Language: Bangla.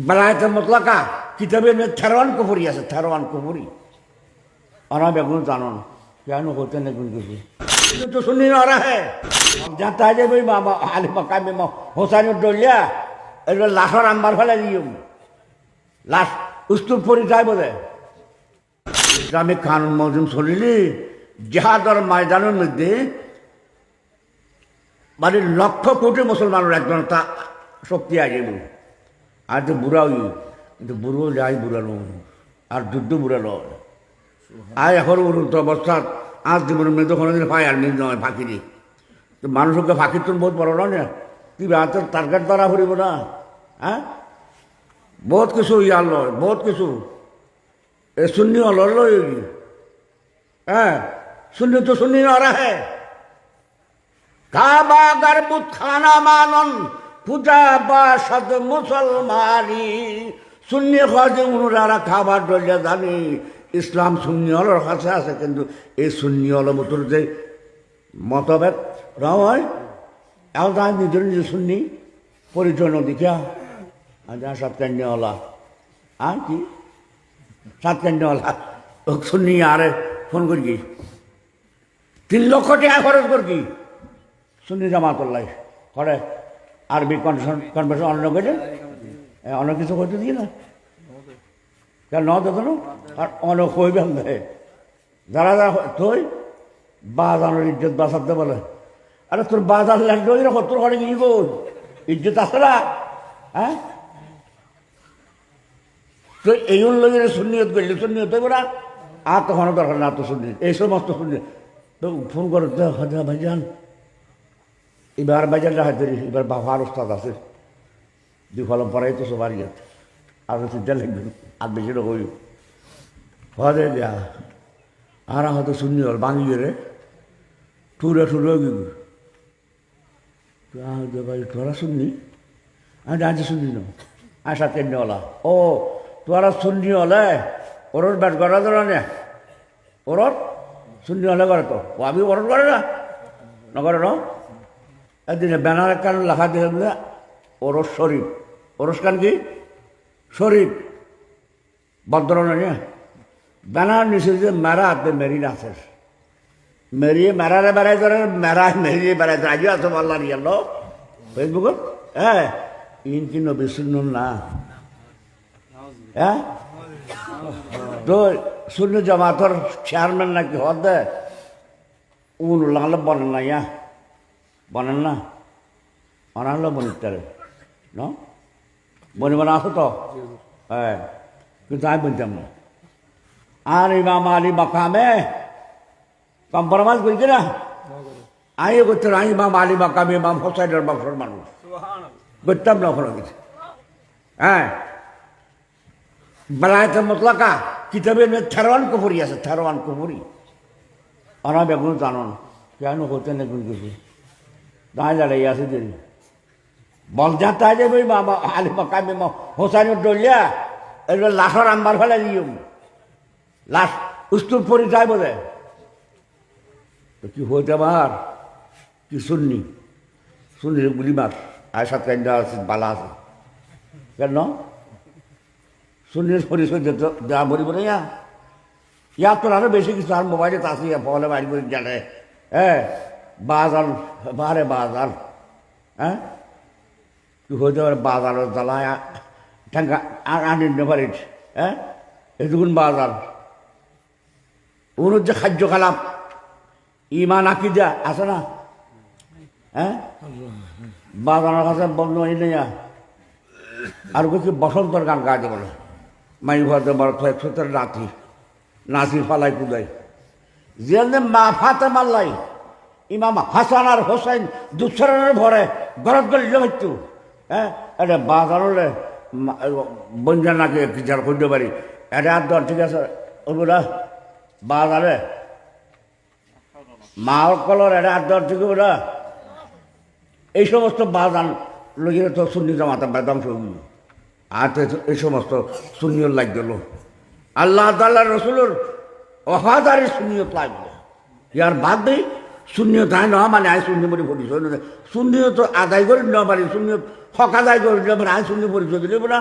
বেলায়েতে মুতলাকা কিতাবে থেরওয়ান কুফরি আছে, থেরওয়ান কুফরি ওরা বেগুন জানন কেন হতে নেগুন কিছু তো শুনি না ওরা হ্যাঁ যাতে আজ ওই বাবা আলী মকামে হোসাইন ডলিয়া এগুলো লাশর আম্বার ফেলে দিও লাশ উস্তুপ পরি যায় বোধে ইসলামিক কানুন মজুম চলিলি জেহাদর ময়দানের মধ্যে মানে লক্ষ কোটি মুসলমানের একজন তা শক্তি আসবে আর তো বুড়াও কিন্তু বুড়ো যাই বুড়ানো আর যুদ্ধ বুড়ানো আর এখন উন্নত অবস্থা আজ জীবনের মধ্যে কোনোদিন পায় আর মিল নয় ফাঁকি দিয়ে তো মানুষকে ফাঁকির তো বহুত বড় নয় না তুই হাতের টার্গেট দ্বারা ফুরিব না হ্যাঁ বহুত কিছু ইয়ার লয় বহুত কিছু এ শূন্য লড়ল হ্যাঁ শূন্য তো শূন্য ওরা হ্যাঁ কাবা গরবুত খানা মানন পূজা বাসদ মুসলমানি শূন্য খাওয়া উনারা খাবার ডলিয়া জানি ইসলাম শূন্য হলর কাছে আছে কিন্তু এই শূন্য হল মতোর যে মতভেদ নয় এখন তাই নিজের নিজে শুননি পরিচয় নদীকা আজ সাতকান্যওয়ালা আর কি সাতকান্যওয়ালা শুননি আরে ফোন করি 3 লক্ষ টাকা খরচ করি শুনি জামাতুল্লাহ করে আরবি কনভেনশন অন্য করে অন্য কিছু করতে দিই না কেন ন দেখো আর অন্য কইবেন যারা যারা তুই বাজানোর ইজ্জত বাঁচাতে বলে আরে তোর বাজার ল্যান্ড ওই রকম তোর ঘরে গিয়ে গো ইজ্জত আছে না হ্যাঁ তো এই লোকের সুন্নিয়ত করলি সুন্নিয়ত হইব না আর তখনও দরকার না তো শুনি এই সমস্ত শুনি তো ফোন করে হাজা ভাইজান এবার ভাইজান রাখা ধরি এবার বাবার ওস্তাদ আছে 2 কলম পড়াই তো সবার ইয়ে আর চিন্তা লাগবে আর বেশি হই হরে দেয়া আর হয়তো শুনি হল বাঙিয়ে রে টুরে টুরে গিয়ে ভাই তোরা শুননি আমি আজ শুনলি না আশা কেন্দ্রওয়ালা ও তোরা শুননি হলে ওর ব্যাট করা তো না ওর শুননি হলে করে তো ও আমি ওর করে না নগরে ন একদিনে ব্যানার কান লেখা দিয়ে বলে ওরস শরীফ ওরস কান কি শরীফ ভদ্র না ব্যানার নিচে যে মেরা হাতে মেরি নাচের মেরিয়ে মেরারে বেড়াই ধরে মেরা মেরিয়ে বেড়াই ধরে আজিও আছে আল্লাহ নিয়ে এলো ফেসবুকত হ্যাঁ ইন কি নবী শুনুন না হ্যাঁ তো শূন্য জামাতর চেয়ারম্যান নাকি হদ দে উন লাগালে বনেন না ইয়া বনেন না অনাহলে বনিতারে ন বনিব না আসো তো হ্যাঁ কিন্তু আমি বলতাম না আর ইমাম আলী মাকামে কম্প্রোমাইজ করি না আমিও করতে আমি ইমাম আলী মাকামে ইমাম হোসাইনের বংশের মানুষ করতাম না ওখানে কিছু হ্যাঁ বেলায়েতে মুতলাকা কিতাবে থেরওয়ান কুফরি আছে থেরওয়ান কুফরি ওরা বেগুন জানন কেন হতে নেগুন কিছু দাঁড়িয়ে দাঁড়িয়ে আছে দেরি বল যাতে আজ ওই বাবা আলী মাকামে হোসাইন ডলিয়া এগুলো লাশর আম্বার ফেলে দিও লাশ উস্তুপ পরি যায় বোধে তো কি হইতে আবার কি শুননি শুনলি গুলি মার আর সাত কান্ডা আছে বালা আছে কেন শুনলি পরিচয় দেওয়া ভরিব না ইয়ার তোর আরো বেশি কিছু আর মোবাইলে তাসি ফলে বাড়ি করে জানে হ্যাঁ বাজার বারে বাজার হ্যাঁ কি হইতে পারে বাজারের জ্বালায় ঠেঙ্গা আনিতে পারি হ্যাঁ এটুকুন বাজার ওর যে খাদ্য খালাম ইমান আঁকি দেয়া আছে না হ্যাঁ বাজানোর কাছে বন্ধ হয়ে নেই আর কি বসন্তর গান গাইতে বলে মাই ঘরে বড় একশোতের নাতি নাচি ফালাই কুদাই যে মা ফাতে মাল্লাই ইমাম হাসান আর হোসাইন দুসরের ভরে গরত গলি হইতো হ্যাঁ এটা বাজানোরে বঞ্জা নাকি যার করতে পারি এটা আর দর ঠিক আছে ওগুলা বাজারে মাল কলর এটা আর দর ঠিক ওরা এই সমস্ত বাজান লোকের তো শূন্য জামাতা বেদম সঙ্গী আর এই সমস্ত শূন্যর লাগ গেল আল্লাহ তাল্লাহ রসুলের অহাদারি শূন্যত লাগবে ইয়ার বাদ দেই শূন্য তাই নহয় মানে আই শূন্য বলে পরিচয় শূন্য তো আদায় করে নেওয়া পারি শূন্য হক আদায় করে নেওয়া পারি আই শূন্য পরিচয় দিলে না